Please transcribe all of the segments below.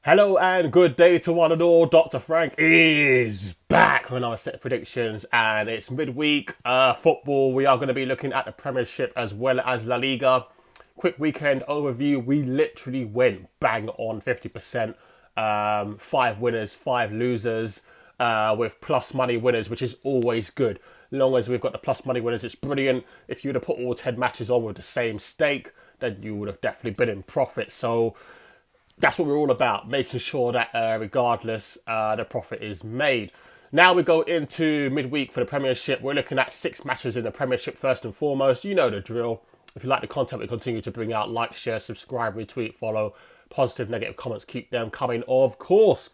Hello and good day to one and all. Dr. Frank is back with another set of predictions, and it's midweek football. We are going to be looking at the Premiership as well as La Liga. Quick weekend overview. We literally went bang on 50%. Five winners, five losers, with plus money winners, which is always good. Long as we've got the plus money winners, it's brilliant. If you would have put all 10 matches on with the same stake, then you would have definitely been in profit. So that's what we're all about, making sure that regardless, the profit is made. Now we go into midweek for the Premiership. We're looking at 6 matches in the Premiership first and foremost. You know the drill. If you like the content we continue to bring out, like, share, subscribe, retweet, follow. Positive, negative comments, keep them coming, of course.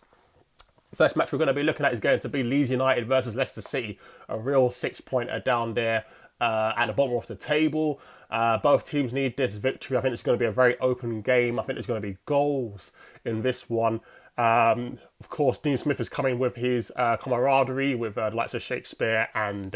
First match we're going to be looking at is going to be Leeds United versus Leicester City. A real 6-pointer down there at the bottom of the table. Both teams need this victory. I think it's going to be a very open game. I think there's going to be goals in this one. Of course, Dean Smith is coming with his camaraderie with the likes of Shakespeare and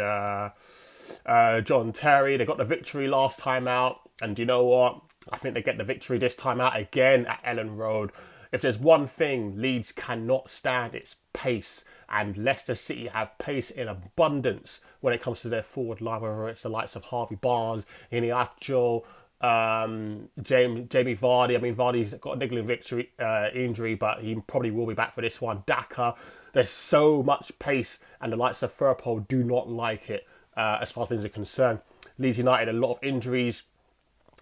John Terry. They got the victory last time out. And you know what? I think they get the victory this time out again at Ellen Road. If there's one thing Leeds cannot stand, it's pace. And Leicester City have pace in abundance when it comes to their forward line, whether it's the likes of Harvey Barnes, Iheanacho, Jamie Vardy. I mean, Vardy's got a niggling injury, but he probably will be back for this one. Daka. There's so much pace, and the likes of Firpo do not like it as far as things are concerned. Leeds United, a lot of injuries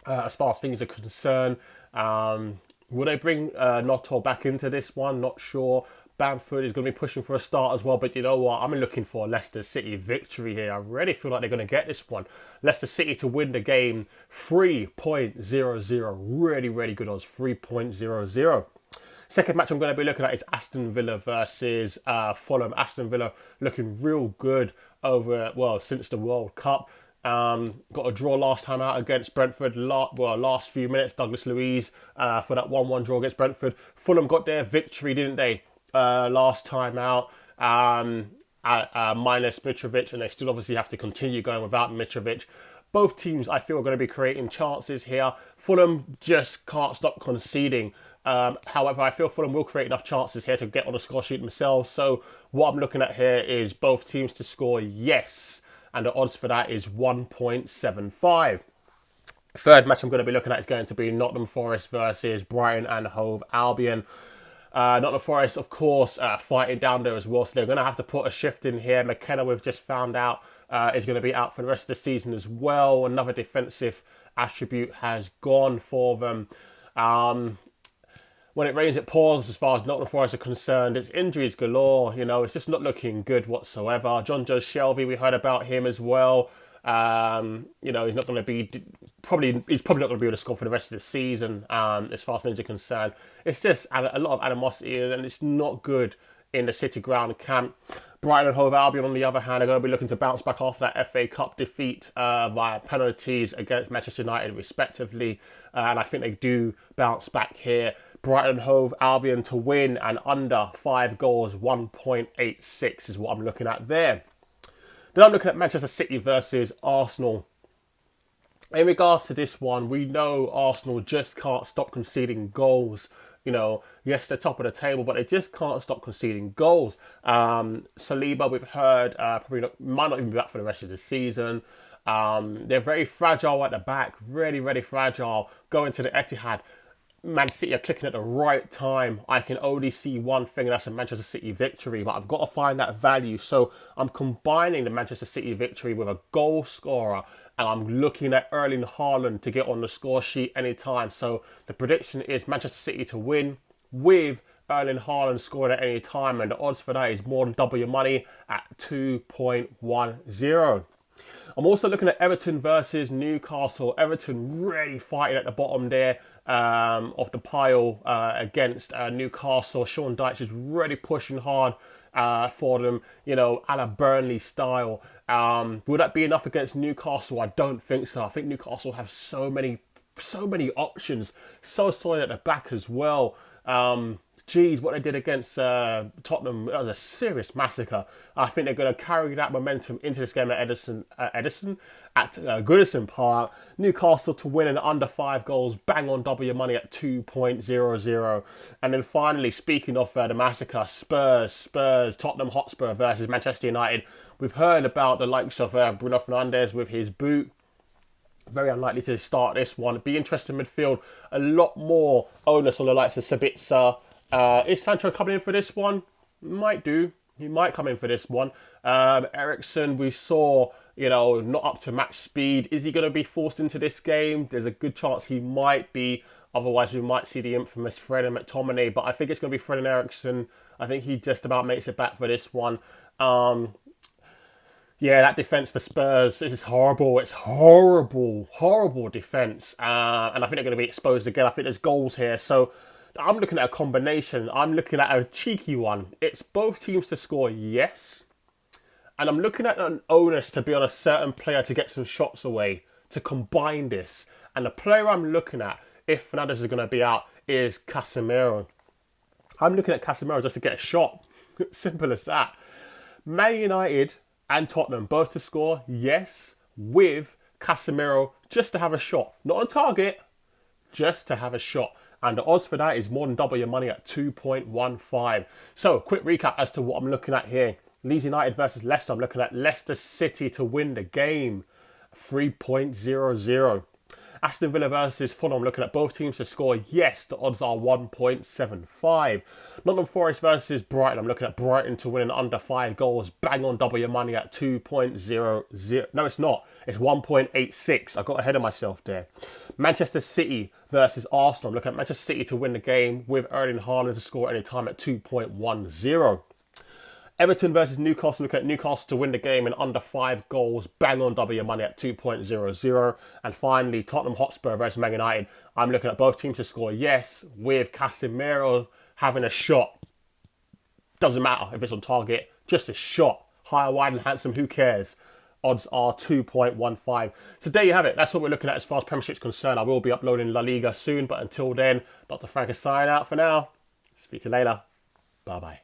as far as things are concerned. Will they bring Notto back into this one? Not sure. Bamford is going to be pushing for a start as well. But you know what? I'm looking for a Leicester City victory here. I really feel like they're going to get this one. Leicester City to win the game 3.00. Really, really good odds. 3.00. Second match I'm going to be looking at is Aston Villa versus Fulham. Aston Villa looking real good since the World Cup. Got a draw last time out against Brentford. Last few minutes, Douglas Luiz for that 1-1 draw against Brentford. Fulham got their victory, didn't they? Last time out, minus Mitrovic, and they still obviously have to continue going without Mitrovic. Both teams, I feel, are going to be creating chances here. Fulham just can't stop conceding. However, I feel Fulham will create enough chances here to get on the score sheet themselves. So what I'm looking at here is both teams to score yes. And the odds for that is 1.75. Third match I'm going to be looking at is going to be Nottingham Forest versus Brighton and Hove Albion. Nottingham Forest, of course, fighting down there as well. So they're going to have to put a shift in here. McKenna, we've just found out, is going to be out for the rest of the season as well. Another defensive attribute has gone for them. When it rains, it pours as far as Nottingham Forest are concerned. It's injuries galore. It's just not looking good whatsoever. John Joe Shelby, we heard about him as well. He's not going to be he's probably not going to be able to score for the rest of the season. As far as things are concerned, it's just a lot of animosity, and it's not good in the City Ground camp. Brighton and Hove Albion, on the other hand, are going to be looking to bounce back after that FA Cup defeat via penalties against Manchester United, respectively. And I think they do bounce back here. Brighton and Hove Albion to win and under 5 goals, 1.86 is what I'm looking at there. Then I'm looking at Manchester City versus Arsenal. In regards to this one, we know Arsenal just can't stop conceding goals. Yes, they're top of the table, but they just can't stop conceding goals. Saliba, we've heard, might not even be back for the rest of the season. They're very fragile at the back, really, really fragile. Going to the Etihad, Man City are clicking at the right time. I can only see one thing, and that's a Manchester City victory, but I've got to find that value. So I'm combining the Manchester City victory with a goal scorer, and I'm looking at Erling Haaland to get on the score sheet anytime. So the prediction is Manchester City to win with Erling Haaland scoring at any time, and the odds for that is more than double your money at 2.10. I'm also looking at Everton versus Newcastle. Everton really fighting at the bottom there of the pile against Newcastle. Sean Dyche is really pushing hard for them, a la Burnley style. Will that be enough against Newcastle? I don't think so. I think Newcastle have so many options. So solid at the back as well. geez, what they did against Tottenham was a serious massacre. I think they're going to carry that momentum into this game at Goodison Park. Newcastle to win in under 5 goals, bang on double your money at 2.00. And then finally, speaking of the massacre, Spurs, Tottenham Hotspur versus Manchester United. We've heard about the likes of Bruno Fernandes with his boot. Very unlikely to start this one. Be interested in midfield. A lot more onus on the likes of Sabitzer. Is Sancho coming in for this one? Might do. He might come in for this one. Eriksen, we saw, not up to match speed. Is he going to be forced into this game? There's a good chance he might be. Otherwise, we might see the infamous Fred and McTominay. But I think it's going to be Fred and Eriksen. I think he just about makes it back for this one. Yeah, that defence for Spurs is horrible. It's horrible defence. And I think they're going to be exposed again. I think there's goals here. So I'm looking at a combination. I'm looking at a cheeky one. It's both teams to score, yes. And I'm looking at an onus to be on a certain player to get some shots away, to combine this. And the player I'm looking at, if Fernandes is going to be out, is Casemiro. I'm looking at Casemiro just to get a shot. Simple as that. Man United and Tottenham both to score, yes, with Casemiro just to have a shot. Not on target, just to have a shot. And the odds for that is more than double your money at 2.15. So, quick recap as to what I'm looking at here. Leeds United versus Leicester. I'm looking at Leicester City to win the game, 3.00. Aston Villa versus Fulham. I'm looking at both teams to score. Yes, the odds are 1.75. Nottingham Forest versus Brighton. I'm looking at Brighton to win in under 5 goals. Bang on double your money at 2.00. No, it's not. It's 1.86. I got ahead of myself there. Manchester City versus Arsenal. I'm looking at Manchester City to win the game with Erling Haaland to score at any time at 2.10. Everton versus Newcastle. Look at Newcastle to win the game in under 5 goals. Bang on double your money at 2.00. And finally, Tottenham Hotspur versus Man United. I'm looking at both teams to score, yes, with Casemiro having a shot. Doesn't matter if it's on target, just a shot. Higher, wide and handsome, who cares? Odds are 2.15. So there you have it. That's what we're looking at as far as Premiership's concerned. I will be uploading La Liga soon, but until then, Dr. Frank is signing out for now. Speak to you later. Bye-bye.